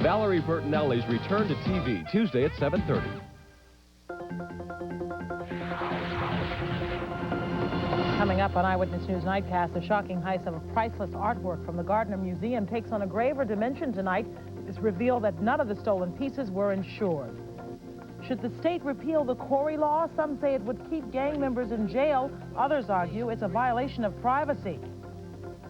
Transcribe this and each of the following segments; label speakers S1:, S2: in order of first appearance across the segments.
S1: Valerie Bertinelli's return to TV, Tuesday at 7:30.
S2: Coming up on Eyewitness News Nightcast, the shocking heist of a priceless artwork from the Gardner Museum takes on a graver dimension tonight. It's revealed that none of the stolen pieces were insured. Should the state repeal the Corey law? Some say it would keep gang members in jail. Others argue it's a violation of privacy.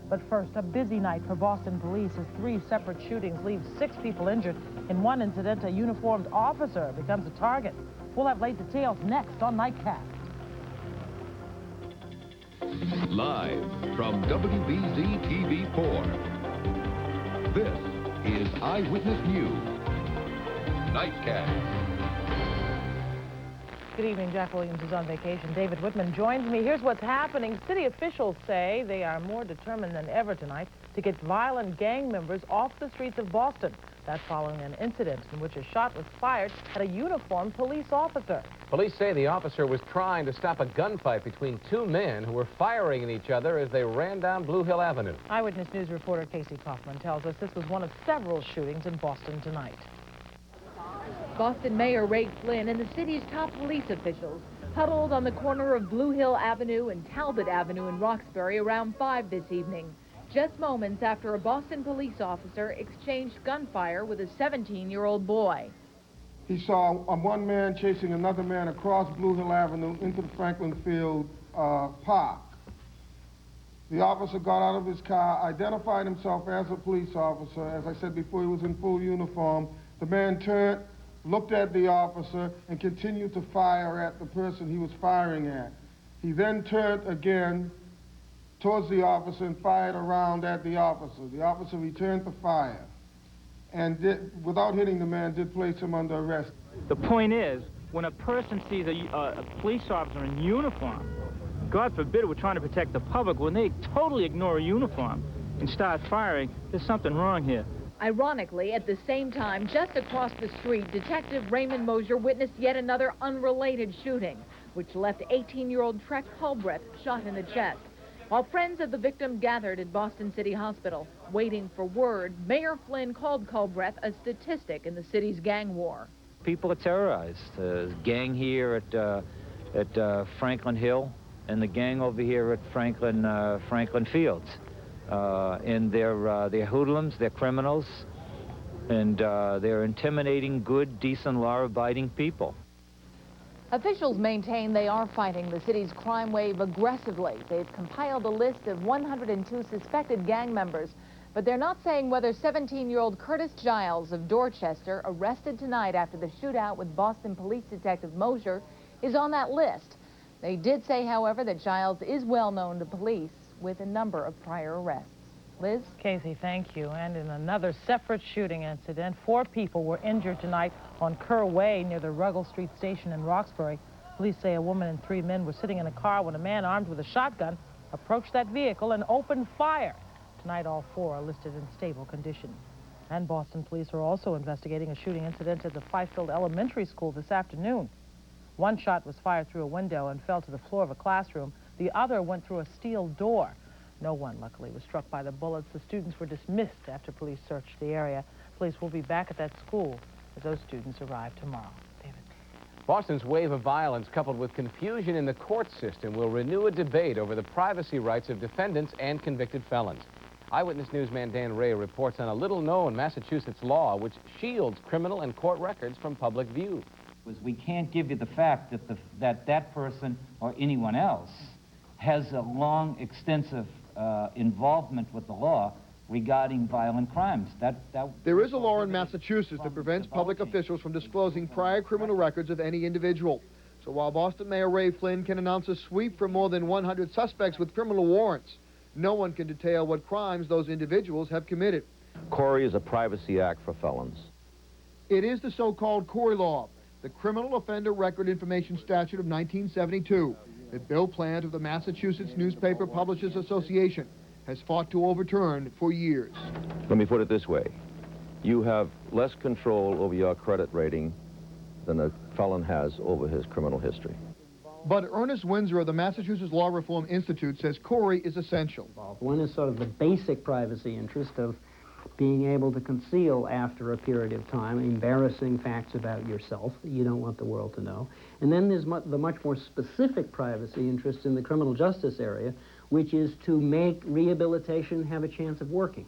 S2: But first, a busy night for Boston police as 3 separate shootings leave 6 people injured. In one incident, a uniformed officer becomes a target. We'll have late details next on Nightcast.
S3: Live from WBZ-TV 4, this is Eyewitness News, Nightcast.
S2: Good evening. Jack Williams is on vacation. David Whitman joins me. Here's what's happening. City officials say they are more determined than ever tonight to get violent gang members off the streets of Boston. That's following an incident in which a shot was fired at a uniformed police officer.
S4: Police say the officer was trying to stop a gunfight between 2 men who were firing at each other as they ran down Blue Hill Avenue.
S2: Eyewitness News reporter Casey Kaufman tells us this was one of several shootings in Boston tonight.
S5: Boston Mayor Ray Flynn and the city's top police officials huddled on the corner of Blue Hill Avenue and Talbot Avenue in Roxbury around 5 this evening, just moments after a Boston police officer exchanged gunfire with a 17-year-old boy.
S6: He saw one man chasing another man across Blue Hill Avenue into the Franklin Field Park. The officer got out of his car, identified himself as a police officer. As I said before, he was in full uniform. The man turned, looked at the officer, and continued to fire at the person he was firing at. He then turned again towards the officer and fired around at the officer. The officer returned the fire and, without hitting the man, did place him under arrest.
S7: The point is, when a person sees a police officer in uniform, God forbid we're trying to protect the public, when they totally ignore a uniform and start firing, there's something wrong here.
S5: Ironically, at the same time, just across the street, Detective Raymond Mosier witnessed yet another unrelated shooting, which left 18-year-old Trek Culbreth shot in the chest. While friends of the victim gathered at Boston City Hospital, waiting for word, Mayor Flynn called Culbreth a statistic in the city's gang war.
S8: People are terrorized. Gang here at Franklin Hill, and the gang over here at Franklin Fields. And they're hoodlums, they're criminals, and they're intimidating good, decent, law-abiding people.
S5: Officials maintain they are fighting the city's crime wave aggressively. They've compiled a list of 102 suspected gang members, but they're not saying whether 17-year-old Curtis Giles of Dorchester, arrested tonight after the shootout with Boston Police Detective Mosier, is on that list. They did say, however, that Giles is well known to police with a number of prior arrests. Liz?
S2: Casey, thank you. And in another separate shooting incident, 4 people were injured tonight on Kerr Way near the Ruggles Street station in Roxbury. Police say a woman and 3 men were sitting in a car when a man armed with a shotgun approached that vehicle and opened fire. Tonight, all 4 are listed in stable condition. And Boston police are also investigating a shooting incident at the Fifield Elementary School this afternoon. One shot was fired through a window and fell to the floor of a classroom. The other went through a steel door. No one, luckily, was struck by the bullets. The students were dismissed after police searched the area. Police will be back at that school as those students arrive tomorrow. David.
S4: Boston's wave of violence, coupled with confusion in the court system, will renew a debate over the privacy rights of defendants and convicted felons. Eyewitness Newsman Dan Ray reports on a little-known Massachusetts law which shields criminal and court records from public view.
S9: We can't give you the fact that that person or anyone else has a long, extensive involvement with the law regarding violent crimes.
S10: There is a law in Massachusetts that prevents public officials from disclosing prior criminal records of any individual. So while Boston Mayor Ray Flynn can announce a sweep for more than 100 suspects with criminal warrants, no one can detail what crimes those individuals have committed.
S11: Corey is a privacy act for felons.
S10: It is the so-called Corey law, the Criminal Offender Record Information Statute of 1972, that Bill Plant of the Massachusetts Newspaper Publishers Association has fought to overturn for years.
S11: Let me put it this way. You have less control over your credit rating than a felon has over his criminal history.
S10: But Ernest Windsor of the Massachusetts Law Reform Institute says Corey is essential.
S12: One is sort of the basic privacy interest of being able to conceal after a period of time embarrassing facts about yourself that you don't want the world to know. And then there's the much more specific privacy interest in the criminal justice area, which is to make rehabilitation have a chance of working.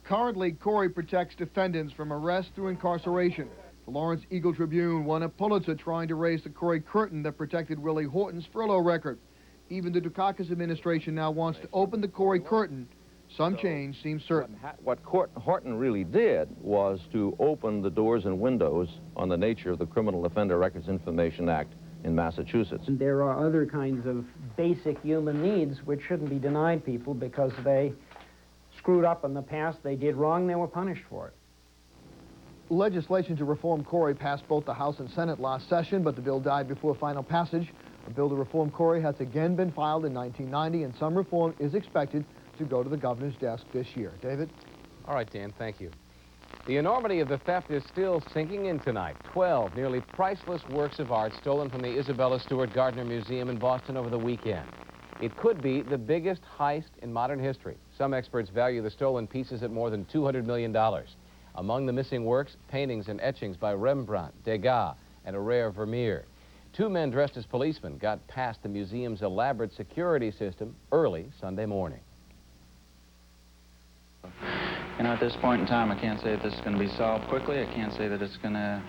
S10: Currently, Corey protects defendants from arrest through incarceration. The Lawrence Eagle Tribune won a Pulitzer trying to raise the Corey curtain that protected Willie Horton's furlough record. Even the Dukakis administration now wants to open the Corey curtain. Some change seems certain.
S11: What Horton really did was to open the doors and windows on the nature of the Criminal Offender Records Information Act in Massachusetts.
S12: There are other kinds of basic human needs which shouldn't be denied people because they screwed up in the past, they did wrong, they were punished for it.
S10: Legislation to reform Corey passed both the House and Senate last session, but the bill died before final passage. A bill to reform Corey has again been filed in 1990, and some reform is expected to go to the governor's desk this year. David?
S4: All right, Dan, thank you. The enormity of the theft is still sinking in tonight. 12 nearly priceless works of art stolen from the Isabella Stewart Gardner Museum in Boston over the weekend. It could be the biggest heist in modern history. Some experts value the stolen pieces at more than $200 million. Among the missing works, paintings and etchings by Rembrandt, Degas, and a rare Vermeer. Two men dressed as policemen got past the museum's elaborate security system early Sunday morning.
S13: You know, at this point in time, I can't say that this is going to be solved quickly. I can't say that it's going to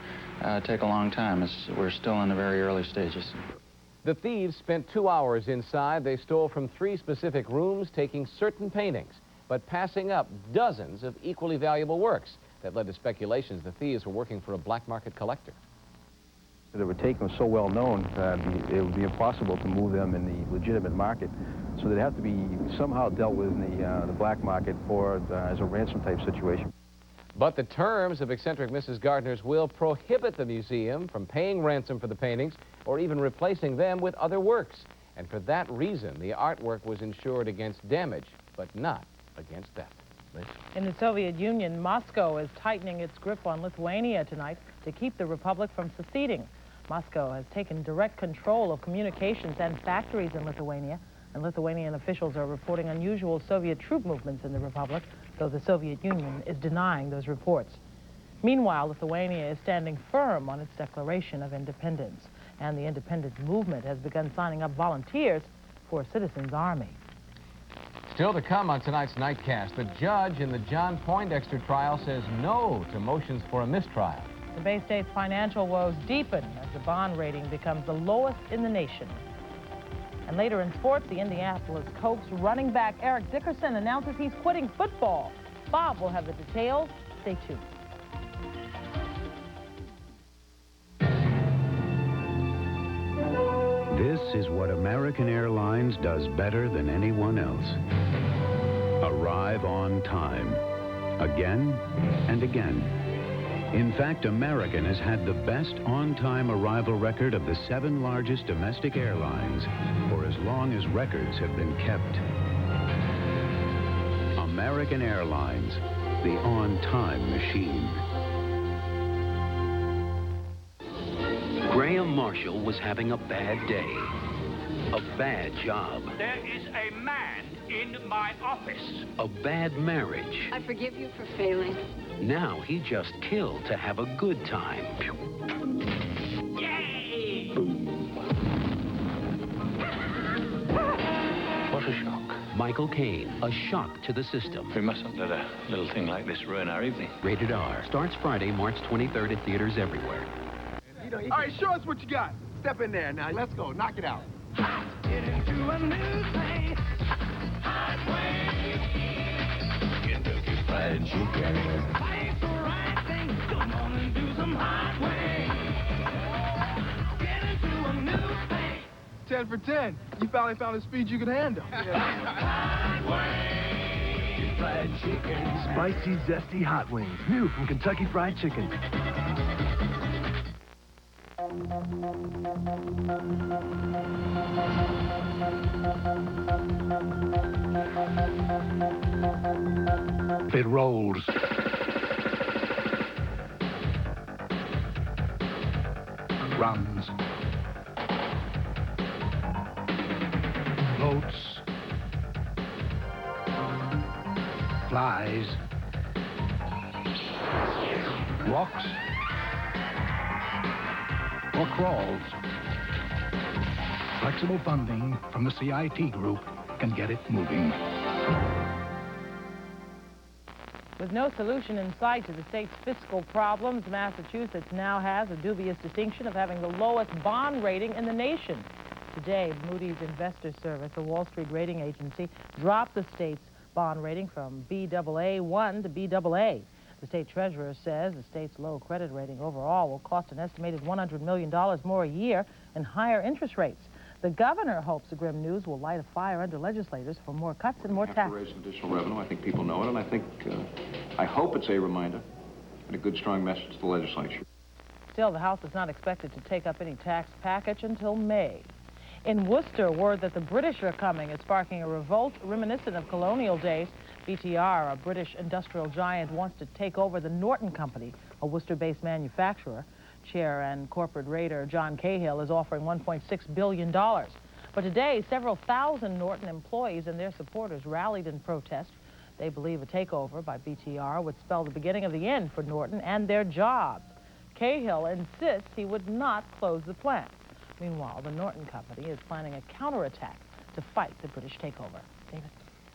S13: take a long time. We're still in the very early stages.
S4: The thieves spent 2 hours inside. They stole from 3 specific rooms, taking certain paintings, but passing up dozens of equally valuable works. That led to speculations the thieves were working for a black market collector.
S14: They were taken so well known that it would be impossible to move them in the legitimate market. So they'd have to be somehow dealt with in the black market for as a ransom type situation.
S4: But the terms of eccentric Mrs. Gardner's will prohibit the museum from paying ransom for the paintings or even replacing them with other works. And for that reason, the artwork was insured against damage, but not against theft. Liz?
S2: In the Soviet Union, Moscow is tightening its grip on Lithuania tonight to keep the republic from seceding. Moscow has taken direct control of communications and factories in Lithuania, and Lithuanian officials are reporting unusual Soviet troop movements in the republic, though the Soviet Union is denying those reports. Meanwhile, Lithuania is standing firm on its declaration of independence, and the independence movement has begun signing up volunteers for a citizens' army.
S4: Still to come on tonight's Nightcast, the judge in the John Poindexter trial says no to motions for a mistrial.
S2: The Bay State's financial woes deepen as the bond rating becomes the lowest in the nation. And later in sports, the Indianapolis Colts running back Eric Dickerson announces he's quitting football. Bob will have the details. Stay tuned.
S15: This is what American Airlines does better than anyone else. Arrive on time. Again and again. In fact, American has had the best on-time arrival record of the 7 largest domestic airlines for as long as records have been kept. American Airlines, the on-time machine.
S16: Graham Marshall was having a bad day, a bad job,
S17: There is a man in my office.
S16: a bad marriage.
S18: I forgive you for failing.
S16: Now he just killed to have a good time.
S17: Yay!
S16: What a shock. Michael Caine, a shock to the system.
S19: We mustn't let a little thing like this ruin our evening.
S16: Rated R. Starts Friday, March 23rd at theaters everywhere.
S20: All right, show us what you got. Step in there now. Let's go. Knock it out.
S17: Get into a new thing. Hot Wings. Kentucky Fried Chicken. Fight the right thing. Come on and do some Hot Wings. Get into a new thing.
S20: 10 for 10. You finally found a speed you could handle.
S17: Hot Wings. Fried Chicken.
S21: Spicy, zesty Hot Wings. New from Kentucky Fried Chicken. It rolls. Runs. Floats. Flies. walks, or crawls. Flexible funding from the CIT group can get it moving.
S2: With no solution in sight to the state's fiscal problems, Massachusetts now has a dubious distinction of having the lowest bond rating in the nation. Today, Moody's Investor Service, a Wall Street rating agency, dropped the state's bond rating from Baa1 to Baa. The state treasurer says the state's low credit rating overall will cost an estimated $100 million more a year in higher interest rates. The governor hopes the grim news will light a fire under legislators for more cuts and more taxes.
S18: We have to raise additional revenue. I think people know it, and I hope it's a reminder and a good, strong message to the legislature.
S2: Still, the House is not expected to take up any tax package until May. In Worcester, word that the British are coming is sparking a revolt reminiscent of colonial days. BTR, a British industrial giant, wants to take over the Norton Company, a Worcester-based manufacturer. Chair and corporate raider John Cahill is offering $1.6 billion. But today, several thousand Norton employees and their supporters rallied in protest. They believe a takeover by BTR would spell the beginning of the end for Norton and their jobs. Cahill insists he would not close the plant. Meanwhile, the Norton Company is planning a counterattack to fight the British takeover. David?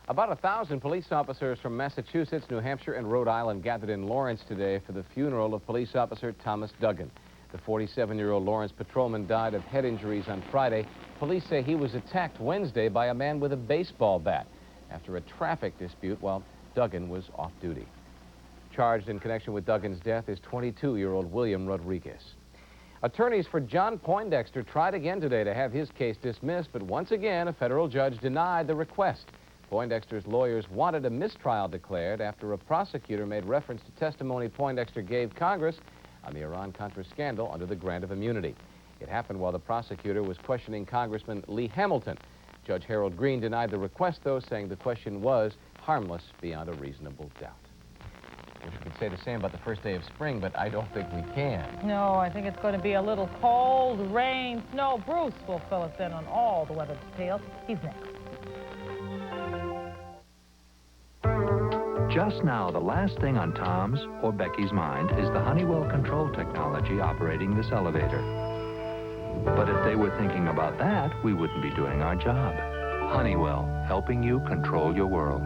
S4: About 1,000 police officers from Massachusetts, New Hampshire, and Rhode Island gathered in Lawrence today for the funeral of police officer Thomas Duggan. The 47-year-old Lawrence patrolman died of head injuries on Friday. Police say he was attacked Wednesday by a man with a baseball bat after a traffic dispute while Duggan was off duty. Charged in connection with Duggan's death is 22-year-old William Rodriguez. Attorneys for John Poindexter tried again today to have his case dismissed, but once again, a federal judge denied the request. Poindexter's lawyers wanted a mistrial declared after a prosecutor made reference to testimony Poindexter gave Congress on the Iran-Contra scandal under the grant of immunity. It happened while the prosecutor was questioning Congressman Lee Hamilton. Judge Harold Green denied the request, though, saying the question was harmless beyond a reasonable doubt. Wish we could say the same about the first day of spring, but I don't think we can.
S2: No, I think it's going to be a little cold, rain, snow. Bruce will fill us in on all the weather details. He's next.
S22: Just now, the last thing on Tom's or Becky's mind is the Honeywell control technology operating this elevator. But if they were thinking about that, we wouldn't be doing our job. Honeywell, helping you control your world.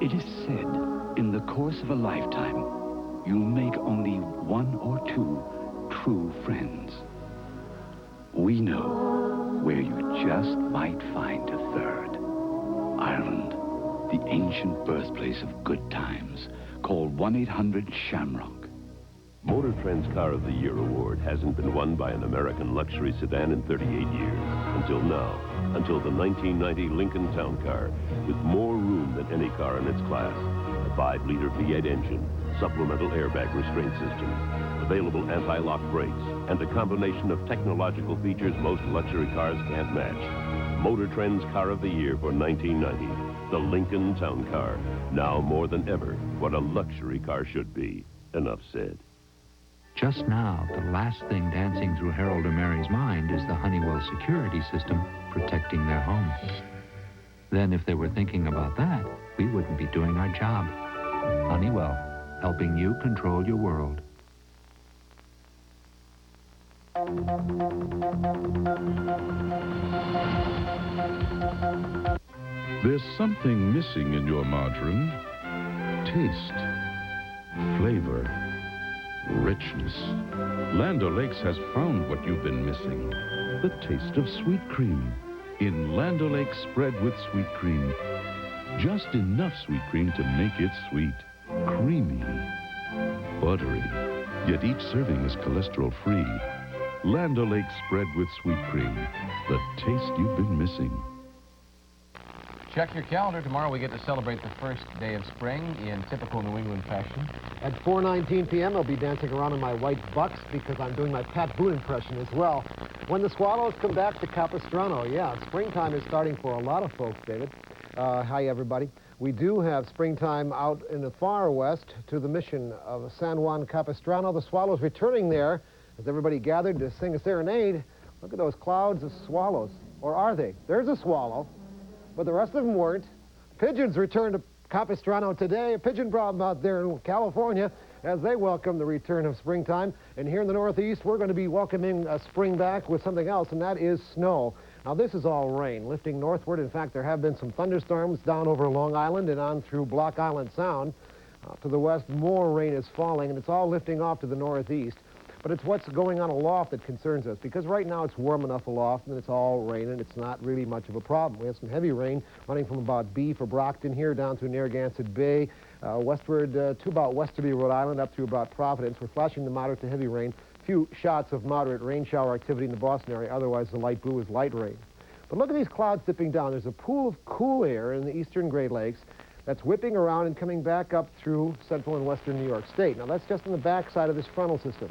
S23: It is said, in the course of a lifetime, you'll make only one or two true friends. We know where you just might find a third. Ireland, the ancient birthplace of good times. Call 1-800-SHAMROCK.
S24: Motor Trend's Car of the Year award hasn't been won by an American luxury sedan in 38 years. Until now. Until the 1990 Lincoln Towncar, with more room than any car in its class. A 5-liter V8 engine, supplemental airbag restraint system, available anti-lock brakes, and a combination of technological features most luxury cars can't match. Motor Trend's Car of the Year for 1990, the Lincoln Towncar. Now more than ever, what a luxury car should be. Enough said.
S22: Just now, the last thing dancing through Harold or Mary's mind is the Honeywell Security system protecting their home. Then if they were thinking about that, we wouldn't be doing our job. Honeywell, helping you control your world.
S25: There's something missing in your margarine. Taste, flavor, richness. Land O'Lakes has found what you've been missing. The taste of sweet cream. In Land O'Lakes spread with sweet cream. Just enough sweet cream to make it sweet. Creamy. Buttery. Yet each serving is cholesterol-free. Land O'Lakes spread with sweet cream. The taste you've been missing.
S4: Check your calendar. Tomorrow we get to celebrate the first day of spring in typical New England fashion.
S10: At 4:19 p.m., I'll be dancing around in my white bucks because I'm doing my Pat Boone impression as well. When the Swallows come back to Capistrano, yeah, springtime is starting for a lot of folks, David. Hi, everybody. We do have springtime out in the far west to the mission of San Juan Capistrano. The Swallows returning there as everybody gathered to sing a serenade
S1: Look at those clouds of swallows. Or are they? There's a swallow, but the rest of them weren't. Pigeons returned to Capistrano today. A pigeon problem out there in California as they welcome the return of springtime. And here in the Northeast, we're going to be welcoming spring back with something else, and that is snow. Now, this is all rain, lifting northward. In fact, there have been some thunderstorms down over Long Island and on through Block Island Sound. To the west, more rain is falling, and it's all lifting off to the northeast. But it's what's going on aloft that concerns us, because right now it's warm enough aloft and it's all raining. It's not really much of a problem. We have some heavy rain running from about B for Brockton here down through Narragansett Bay, westward to about westerly Rhode Island up to about Providence. We're flashing the moderate to heavy rain. A few shots of moderate rain shower activity in the Boston area. Otherwise, the light blue is light rain. But look at these clouds dipping down. There's a pool of cool air in the eastern Great Lakes that's whipping around and coming back up through central and western New York State. Now, that's just on the backside of this frontal system.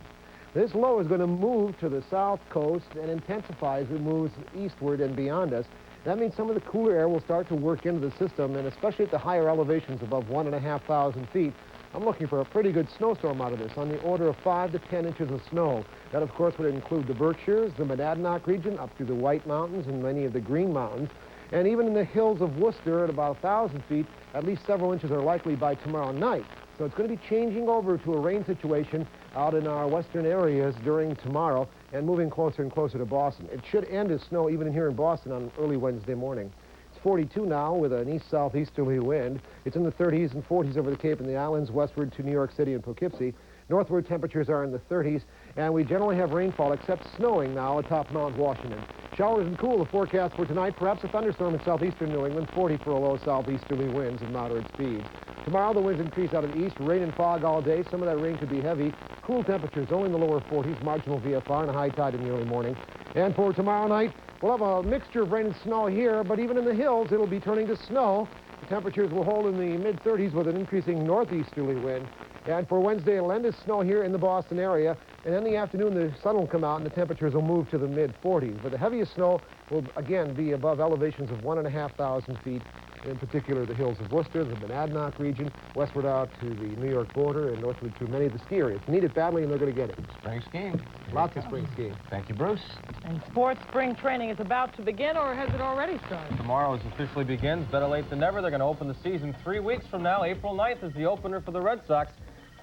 S1: This low is going to move to the south coast and intensify as it moves eastward and beyond us. That means some of the cooler air will start to work into the system, and especially at the higher elevations above 1,500 feet, I'm looking for a pretty good snowstorm out of this, on the order of 5 to 10 inches of snow. That, of course, would include the Berkshires, the Monadnock region, up through the White Mountains and many of the Green Mountains. And even in the hills of Worcester at about 1,000 feet, at least several inches are likely by tomorrow night. So it's going to be changing over to a rain situation out in our western areas during tomorrow and moving closer and closer to Boston. It should end as snow even here in Boston on early Wednesday morning. It's 42 now with an east-southeasterly wind. It's in the 30s and 40s over the Cape and the islands westward to New York City and Poughkeepsie. Northward temperatures are in the 30s, and we generally have rainfall except snowing now atop Mount Washington. Showers and cool, the forecast for tonight. Perhaps a thunderstorm in southeastern New England, 40 for a low southeasterly winds and moderate speeds. Tomorrow, the winds increase out of the east, rain and fog all day. Some of that rain could be heavy. Cool temperatures only in the lower 40s, marginal VFR, and a high tide in the early morning. And for tomorrow night, we'll have a mixture of rain and snow here, but even in the hills, it'll be turning to snow. The temperatures will hold in the mid-30s with an increasing northeasterly wind. And for Wednesday, it'll end as snow here in the Boston area. And in the afternoon, the sun will come out and the temperatures will move to the mid-40s. But the heaviest snow will, again, be above elevations of 1,500 feet, in particular the hills of Worcester, the Monadnock region, westward out to the New York border, and northward to many of the ski areas. Need it badly, and they're going to get it.
S4: Spring skiing.
S1: Lots of spring skiing.
S4: Thank you, Bruce.
S2: And sports spring training is about to begin, or has it already started?
S3: Tomorrow it officially begins. Better late than never. They're going to open the season 3 weeks from now. April 9th is the opener for the Red Sox.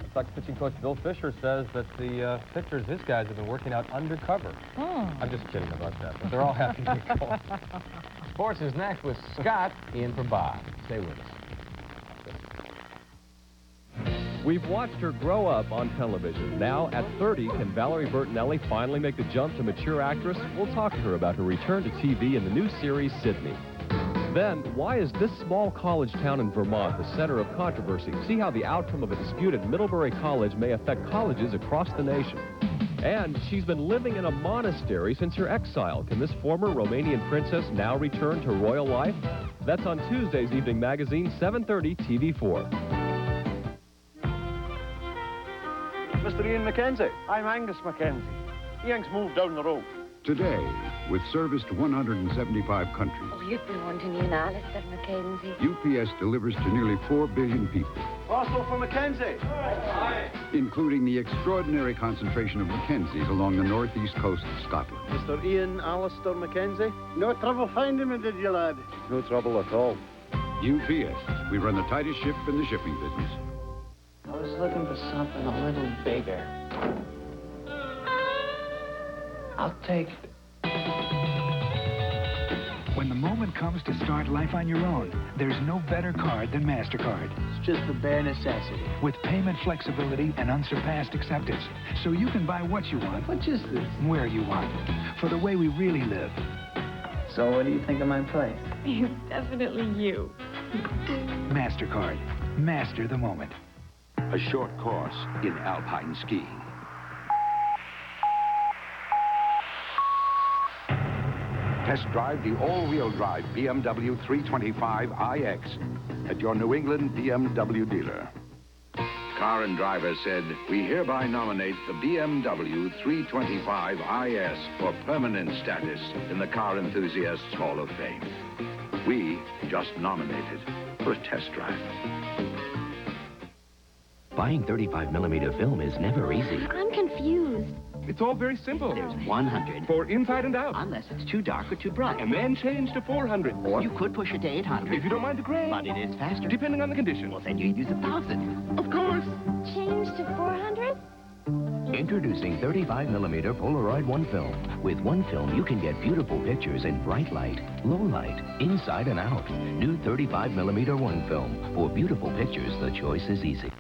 S3: Red Sox pitching coach Bill Fisher says that the pitchers, his guys, have been working out undercover. I'm just kidding about that, but they're all happy to be going.
S4: Sports is next with Scott in for Bob. Stay with us.
S6: We've watched her grow up on television. Now, at 30, can Valerie Bertinelli finally make the jump to mature actress? We'll talk to her about her return to TV in the new series, Sydney. Then, why is this small college town in Vermont the center of controversy? See how the outcome of a dispute at Middlebury College may affect colleges across the nation. And she's been living in a monastery since her exile. Can this former Romanian princess now return to royal life? That's on Tuesday's Evening Magazine, 7:30, TV4.
S7: Mr. Ian Mackenzie. I'm Angus Mackenzie. Ian's moved down the road.
S8: Today, with service to 175 countries,
S26: Oh, you've been wanting me an Alistair Mackenzie.
S8: UPS delivers to nearly 4 billion people,
S7: Also for Mackenzie.
S8: including the extraordinary concentration of Mackenzies along the northeast coast of Scotland.
S7: Mr. Ian Alistair Mackenzie. No trouble finding me, did you, lad?
S8: No trouble at all. UPS, we run the tightest ship in the shipping business.
S27: I was looking for something a little bigger. I'll take it.
S21: When the moment comes to start life on your own, there's no better card than MasterCard.
S27: It's just the bare necessity.
S21: With payment flexibility and unsurpassed acceptance, so you can buy what you want.
S27: What is this?
S21: Where you want. For the way we really live.
S27: So what do you think of my place?
S26: It's definitely you.
S21: MasterCard. Master the moment.
S16: A short course in alpine skiing. Test drive the all-wheel drive BMW 325 iX at your New England BMW dealer. Car and Driver said, we hereby nominate the BMW 325 IS for permanent status in the Car Enthusiasts Hall of Fame. We just nominated for a test drive.
S28: Buying 35mm film is never easy.
S26: I'm confused.
S5: It's all very simple.
S9: There's 100.
S5: For inside and out.
S9: Unless it's too dark or too bright.
S5: And then change to 400.
S9: Or you could push it to 800.
S5: If you don't mind the gray.
S9: But it is faster.
S5: Depending on the condition.
S9: Well, then you'd use 1,000.
S5: Of course.
S11: Change to 400?
S23: Introducing 35mm Polaroid One Film. With one film, you can get beautiful pictures in bright light, low light, inside and out. New 35mm One Film. For beautiful pictures, the choice is easy.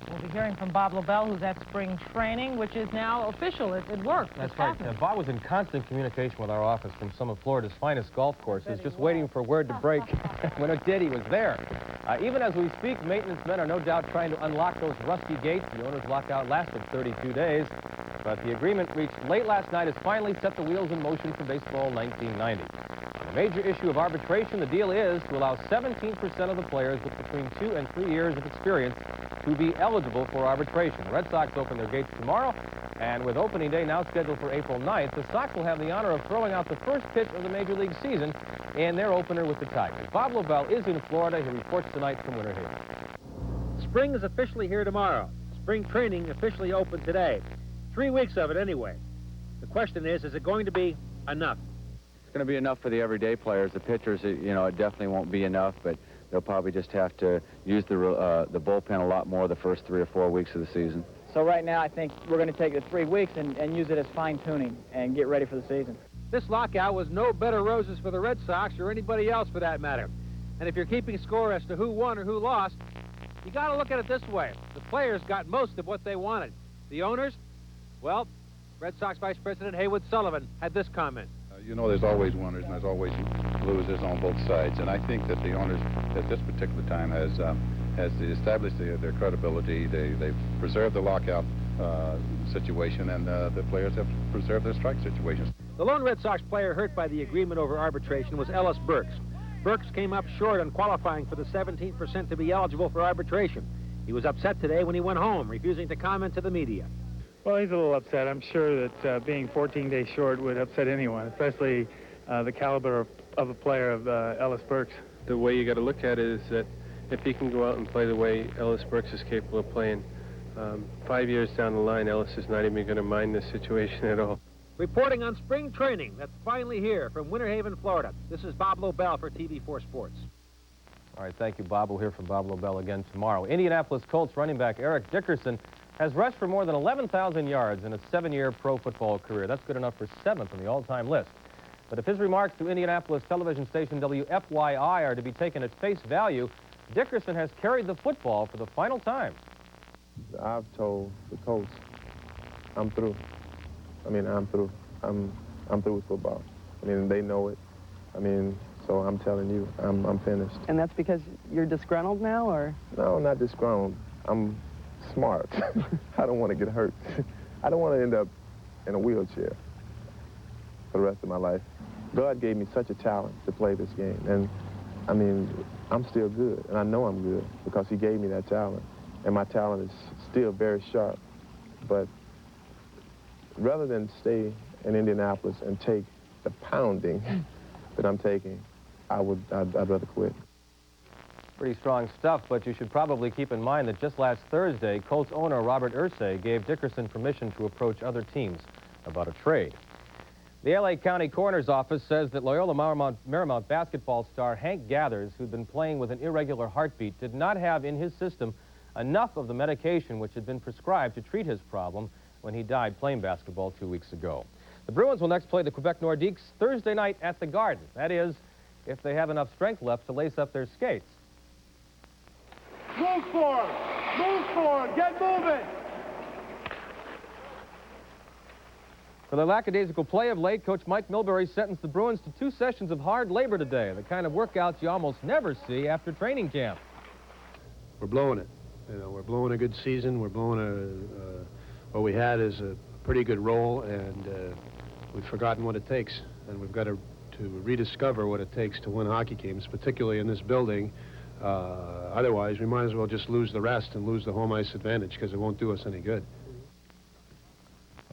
S2: We'll be hearing from Bob Lobel, who's at spring training, which is now official. It works.
S3: That's right. Now, Bob was in constant communication with our office from some of Florida's finest golf courses, just waiting for word to break. When it did, he was there. Even as we speak, maintenance men are no doubt trying to unlock those rusty gates. The owner's lockout lasted 32 days, but the agreement reached late last night has finally set the wheels in motion for baseball 1990. The major issue of arbitration, the deal is to allow 17% of the players with between 2 and 3 years of experience to be eligible for arbitration. The Red Sox open their gates tomorrow, and with opening day now scheduled for April 9th, the Sox will have the honor of throwing out the first pitch of the Major League season in their opener with the Tigers. Bob Lobel is in Florida. He reports tonight from Winter Haven.
S12: Spring is officially here tomorrow. Spring training officially opened today. 3 weeks of it anyway. The question is it going to be enough?
S13: It's going to be enough for the everyday players. The pitchers, you know, it definitely won't be enough, but they'll probably just have to use the bullpen a lot more the first 3 or 4 weeks of the season.
S14: So right now, I think we're going to take the 3 weeks and use it as fine-tuning and get ready for the season.
S12: This lockout was no bed of roses for the Red Sox or anybody else for that matter. And if you're keeping score as to who won or who lost, you got to look at it this way. The players got most of what they wanted. The owners, well, Red Sox Vice President Haywood Sullivan had this comment.
S15: You know, there's always winners and there's always losers on both sides, and I think that the owners at this particular time has established their credibility. They've preserved the lockout situation, and the players have preserved their strike situations.
S12: The lone Red Sox player hurt by the agreement over arbitration was Ellis Burks. Burks came up short on qualifying for the 17% to be eligible for arbitration. He was upset today when he went home, refusing to comment to the media.
S28: Well, he's a little upset. I'm sure that being 14 days short would upset anyone, especially the caliber of a player of Ellis Burks.
S29: The way you got to look at it is that if he can go out and play the way Ellis Burks is capable of playing, 5 years down the line, Ellis is not even going to mind this situation at all.
S12: Reporting on spring training that's finally here from Winter Haven, Florida. This is Bob Lobel for TV4 Sports.
S3: All right, thank you, Bob. We'll hear from Bob Lobel again tomorrow. Indianapolis Colts running back Eric Dickerson has rushed for more than 11,000 yards in a 7-year pro football career. That's good enough for 7th on the all-time list. But if his remarks to Indianapolis television station WFYI are to be taken at face value, Dickerson has carried the football for the final time.
S30: I've told the Colts, I'm through. I mean, I'm through. I'm through with football. I mean, they know it. I mean, so I'm telling you, I'm finished.
S31: And that's because you're disgruntled now, or?
S30: No, not disgruntled. I'm smart. I don't want to get hurt. I don't want to end up in a wheelchair for the rest of my life. God gave me such a talent to play this game, and I mean, I'm still good, and I know I'm good because he gave me that talent, and my talent is still very sharp. But rather than stay in Indianapolis and take the pounding that I'm taking, I'd rather quit.
S3: Pretty strong stuff, but you should probably keep in mind that just last Thursday, Colts owner Robert Irsay gave Dickerson permission to approach other teams about a trade. The L.A. County Coroner's Office says that Loyola Marymount basketball star Hank Gathers, who'd been playing with an irregular heartbeat, did not have in his system enough of the medication which had been prescribed to treat his problem when he died playing basketball 2 weeks ago. The Bruins will next play the Quebec Nordiques Thursday night at the Garden. That is, if they have enough strength left to lace up their skates.
S32: Move forward! Move forward! Get moving!
S3: For the lackadaisical play of late, Coach Mike Milbury sentenced the Bruins to 2 sessions of hard labor today, the kind of workouts you almost never see after training camp.
S33: We're blowing it. You know, we're blowing a good season. We're blowing what we had is a pretty good roll, and we've forgotten what it takes. And we've got to rediscover what it takes to win hockey games, particularly in this building. Otherwise, we might as well just lose the rest and lose the home ice advantage because it won't do us any good.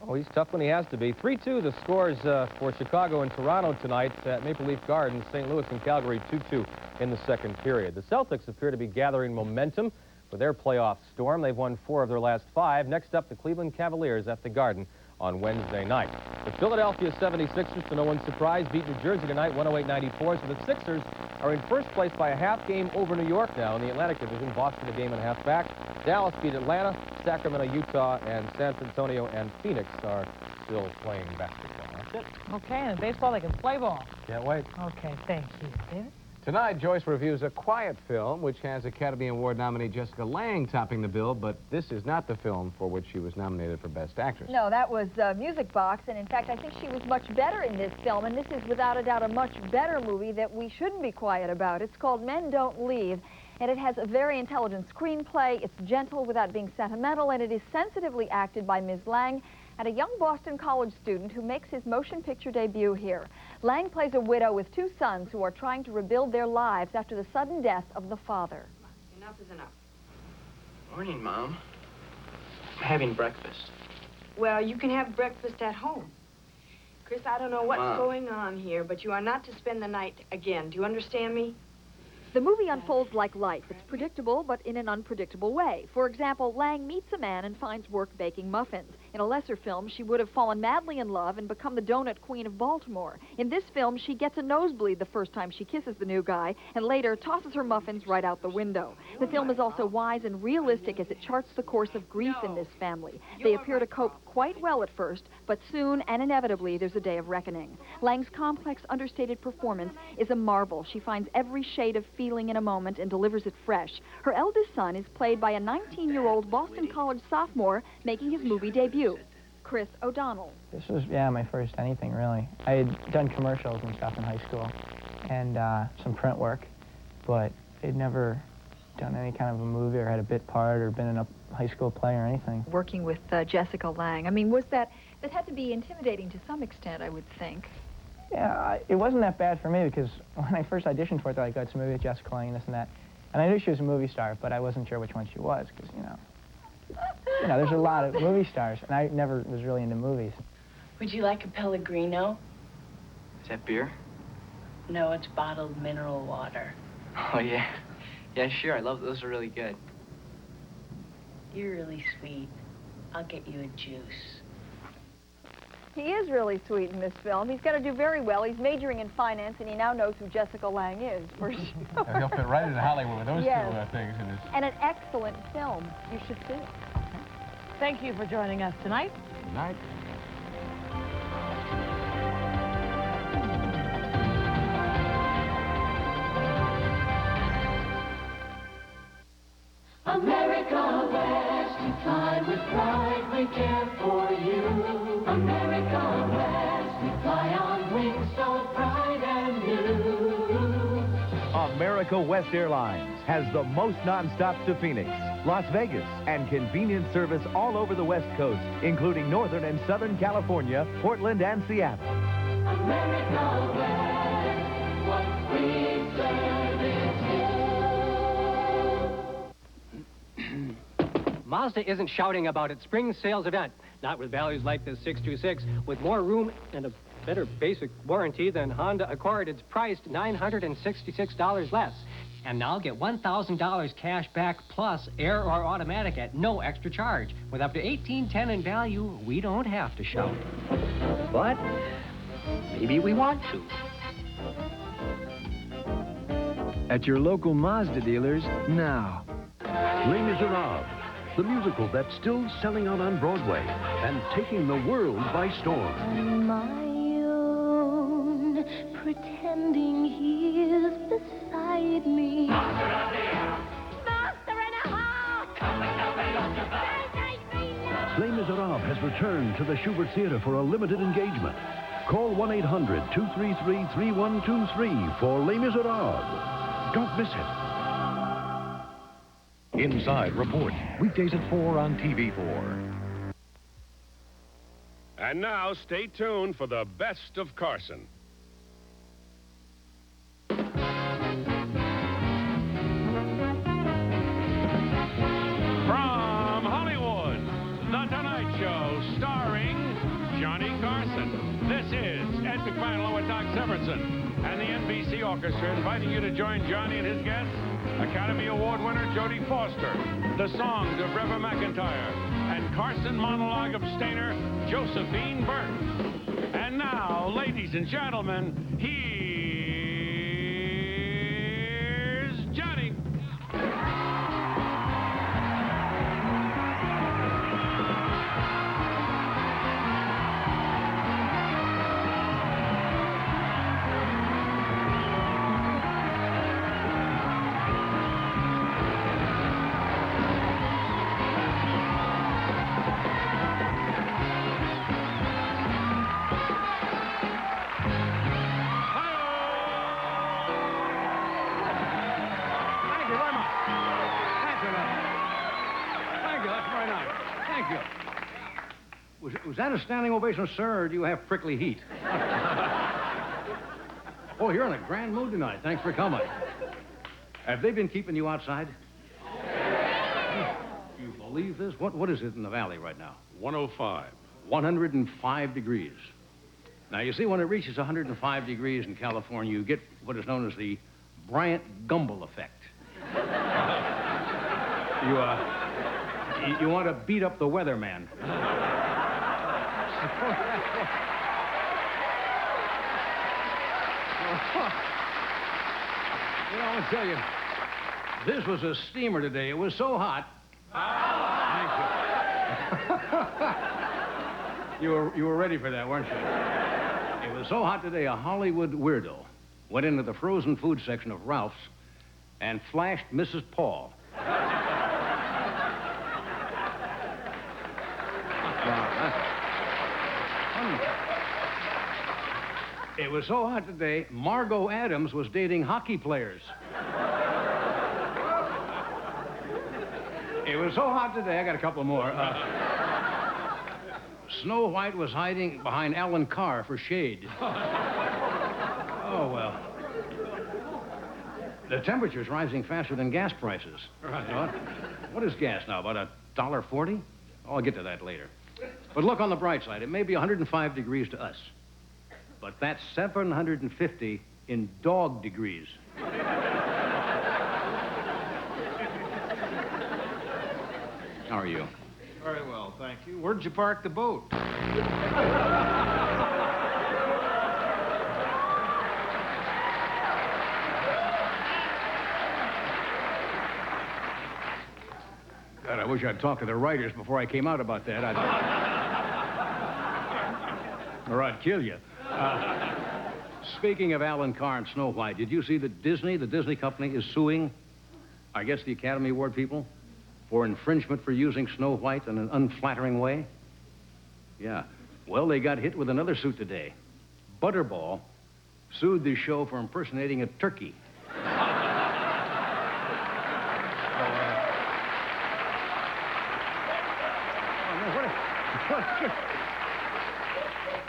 S3: Oh, he's tough when he has to be. 3-2 the scores for Chicago and Toronto tonight at Maple Leaf Gardens. St. Louis and Calgary 2-2 in the second period. The Celtics appear to be gathering momentum for their playoff storm. They've won 4 of their last 5. Next up, the Cleveland Cavaliers at the Garden on Wednesday night. The Philadelphia 76ers, to no one's surprise, beat New Jersey tonight 108-94, so the Sixers are in first place by a half game over New York now in the Atlantic Division. Boston a game and a half back. Dallas beat Atlanta. Sacramento, Utah, and San Antonio and Phoenix are still playing basketball. That's it.
S2: Okay, and in baseball, they can play ball.
S3: Can't wait.
S2: Okay, thank you. David?
S1: Tonight, Joyce reviews A Quiet Film, which has Academy Award nominee Jessica Lange topping the bill, but this is not the film for which she was nominated for Best Actress.
S4: No, that was Music Box, and in fact, I think she was much better in this film, and this is without a doubt a much better movie that we shouldn't be quiet about. It's called Men Don't Leave, and it has a very intelligent screenplay. It's gentle without being sentimental, and it is sensitively acted by Ms. Lange and a young Boston College student who makes his motion picture debut here. Lange plays a widow with two sons who are trying to rebuild their lives after the sudden death of the father.
S27: Enough is enough.
S6: Morning, Mom. I'm having breakfast.
S27: Well, you can have breakfast at home. Chris, I don't know what's
S6: Mom.
S27: going on here, but you are not to spend the night again. Do you understand me?
S4: The movie unfolds like life. It's predictable, but in an unpredictable way. For example, Lange meets a man and finds work baking muffins. In a lesser film, she would have fallen madly in love and become the donut queen of Baltimore. In this film, she gets a nosebleed the first time she kisses the new guy, and later tosses her muffins right out the window. The film is also wise and realistic as it charts the course of grief in this family. They appear to cope quite well at first, but soon and inevitably there's a day of reckoning. Lange's complex, understated performance is a marvel. She finds every shade of feeling in a moment and delivers it fresh. Her eldest son is played by a 19-year-old Boston College sophomore making his movie debut, Chris O'Donnell.
S7: This was, my first anything, really. I had done commercials and stuff in high school and some print work, but I'd never done any kind of a movie or had a bit part or been in a high school play or anything.
S4: Working with Jessica Lange, I mean, that had to be intimidating to some extent, I would think.
S7: Yeah, it wasn't that bad for me because when I first auditioned for it, they're like, oh, it's a movie with Jessica Lange and this and that. And I knew she was a movie star, but I wasn't sure which one she was because, there's a lot of movie stars, and I never was really into movies.
S26: Would you like a Pellegrino?
S6: Is that beer?
S26: No, it's bottled mineral water.
S6: Oh, yeah. Yeah, sure. I love those. Are really good.
S26: You're really sweet. I'll get you a juice.
S4: He is really sweet in this film. He's got to do very well. He's majoring in finance, and he now knows who Jessica Lange is, for sure.
S3: He'll fit right into Hollywood with those
S4: Yes.
S3: two things in his...
S4: And an excellent film. You should see it.
S2: Thank you for joining us tonight.
S3: Good night.
S8: America West, you fly with pride, we care for you. America West, we fly on wings so bright and new.
S10: America West Airlines has the most nonstops to Phoenix, Las Vegas, and convenient service all over the West Coast, including Northern and Southern California, Portland, and Seattle.
S8: America West, what we service you.
S17: Mazda isn't shouting about its spring sales event. Not with values like this 626. With more room and a better basic warranty than Honda Accord, it's priced $966 less. And now get $1,000 cash back plus air or automatic at no extra charge. With up to $1,810 in value, we don't have to shout. But maybe we want to.
S23: At your local Mazda dealers now.
S16: Les Miserables, the musical that's still selling out on Broadway and taking the world by storm.
S8: On my own, pretending he is beside me.
S16: Les Miserables has returned to the Shubert Theater for a limited engagement. Call 1-800-233-3123 for Les Miserables. Don't miss it.
S18: Inside Report, weekdays at 4 on TV4.
S19: And now, stay tuned for the best of Carson. From Hollywood, The Tonight Show, starring Johnny Carson. This is Ed McMahon with Doc Severinsen and the NBC Orchestra inviting you to join Johnny and his guests, Academy Award winner Jodie Foster, the songs of Reba McEntire, and Carson monologue abstainer, Josephine Burke. And now, ladies and gentlemen, here's Johnny.
S5: Was that a standing ovation, sir, or do you have prickly heat? Oh, you're in a grand mood tonight. Thanks for coming. Have they been keeping you outside? You believe this? What is it in the valley right now?
S19: 105.
S5: 105 degrees. Now, you see, when it reaches 105 degrees in California, you get what is known as the Bryant-Gumbel effect. You want to beat up the weatherman. You know, I'll tell you, this was a steamer today. It was so hot. Thank you. You were ready for that, weren't you? It was so hot today, a Hollywood weirdo went into the frozen food section of Ralph's and flashed Mrs. Paul. It was so hot today, Margot Adams was dating hockey players. It was so hot today, I got a couple more. Snow White was hiding behind Alan Carr for shade. Oh, well. The temperature's rising faster than gas prices. Right. You know what is gas now, about $1.40? Oh, I'll get to that later. But look on the bright side. It may be 105 degrees to us. But that's 750 in dog degrees. How are you?
S9: Very well, thank you. Where'd you park the boat?
S5: God, I wish I'd talked to the writers before I came out about that. Or I'd kill you. Speaking of Alan Carr and Snow White, did you see that the Disney company is suing, I guess, the Academy Award people for infringement for using Snow White in an unflattering way? Yeah. Well, they got hit with another suit today. Butterball sued the show for impersonating a turkey.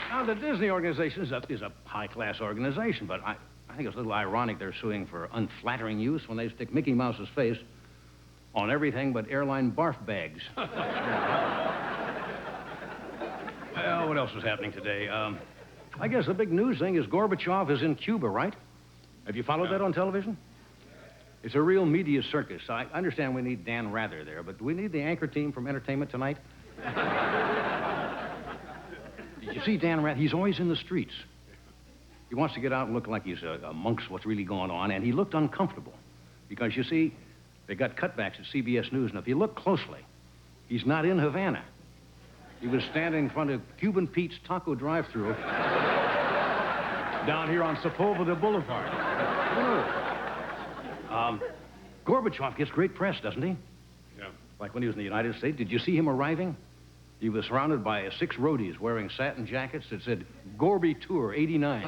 S5: Now, the Disney organization is a high-class organization, but I think it's a little ironic they're suing for unflattering use when they stick Mickey Mouse's face on everything but airline barf bags. Well, what else is happening today? I guess the big news thing is Gorbachev is in Cuba, right? Have you followed that on television? It's a real media circus. I understand we need Dan Rather there, but do we need the anchor team from Entertainment Tonight? You see, Dan Rather, he's always in the streets. He wants to get out and look like he's amongst what's really going on, and he looked uncomfortable. Because, you see, they got cutbacks at CBS News, and if you look closely, he's not in Havana. He was standing in front of Cuban Pete's Taco drive-thru down here on Sepulveda Boulevard. Gorbachev gets great press, doesn't he?
S19: Yeah.
S5: Like when he was in the United States. Did you see him arriving? He was surrounded by 6 roadies wearing satin jackets that said, Gorby Tour 89.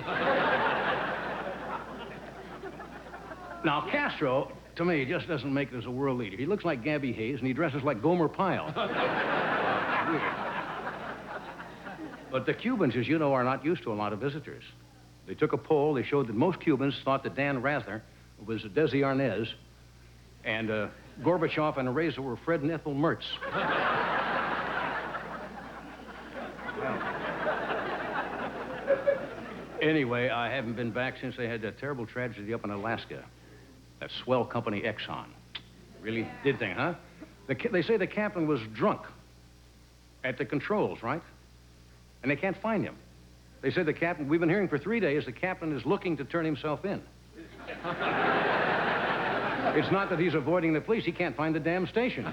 S5: Now, Castro, to me, just doesn't make it as a world leader. He looks like Gabby Hayes, and he dresses like Gomer Pyle. Weird. But the Cubans, as you know, are not used to a lot of visitors. They took a poll. They showed that most Cubans thought that Dan Rather was Desi Arnaz, and Gorbachev and Reza were Fred and Ethel Mertz. Anyway, I haven't been back since they had that terrible tragedy up in Alaska. That swell company, Exxon. Really did thing, huh? They say the captain was drunk. At the controls, right? And they can't find him. They said the captain, we've been hearing for 3 days, the captain is looking to turn himself in. It's not that he's avoiding the police, he can't find the damn station.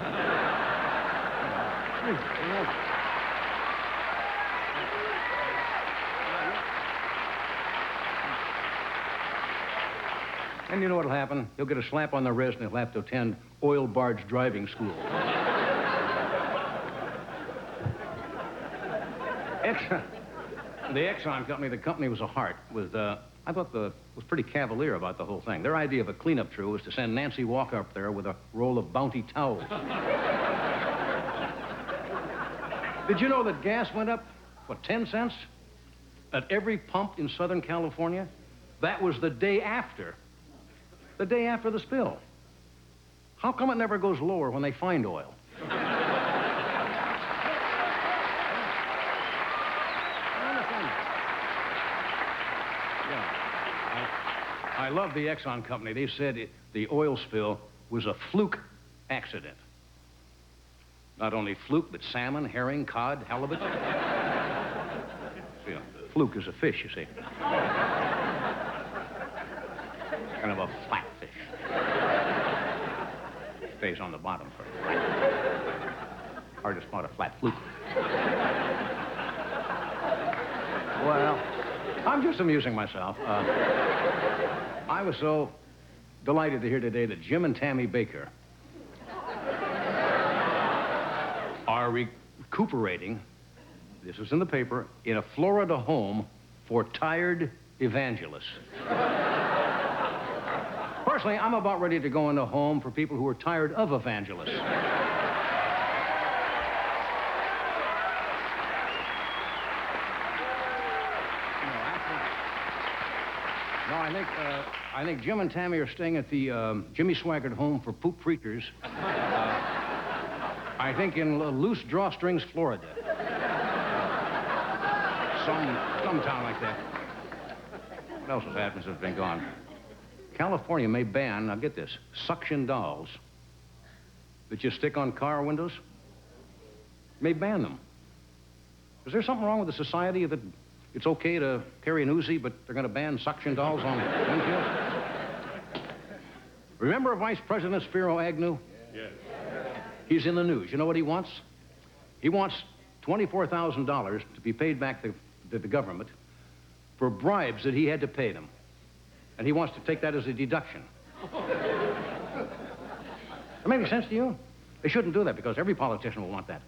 S5: And you know what'll happen? He'll get a slap on the wrist and he'll have to attend oil barge driving school. The Exxon company, the company was a heart. I thought was pretty cavalier about the whole thing. Their idea of a cleanup crew was to send Nancy Walker up there with a roll of Bounty towels. Did you know that gas went up, what, 10 cents? At every pump in Southern California? That was the day after the spill. How come it never goes lower when they find oil? I love the Exxon company. They said the oil spill was a fluke accident. Not only fluke, but salmon, herring, cod, halibut. See, fluke is a fish, you see. Kind of a flat fish. Stays on the bottom for a flat. Hard to spot a flat fluke. Well, I'm just amusing myself. I was so delighted to hear today that Jim and Tammy Baker are recuperating, this is in the paper, in a Florida home for tired evangelists. Personally, I'm about ready to go in a home for people who are tired of evangelists. No, I think Jim and Tammy are staying at the Jimmy Swaggart Home for Poop Preachers. I think in Loose Drawstrings, Florida. Some town like that. What else has happened since I've been gone? California may ban, now get this, suction dolls that you stick on car windows. May ban them. Is there something wrong with the society that it's okay to carry an Uzi, but they're going to ban suction dolls on windshields? Remember Vice President Spiro Agnew?
S19: Yes.
S5: He's in the news. You know what he wants? He wants $24,000 to be paid back to the government for bribes that he had to pay them. And he wants to take that as a deduction. That make sense to you? They shouldn't do that because every politician will want that.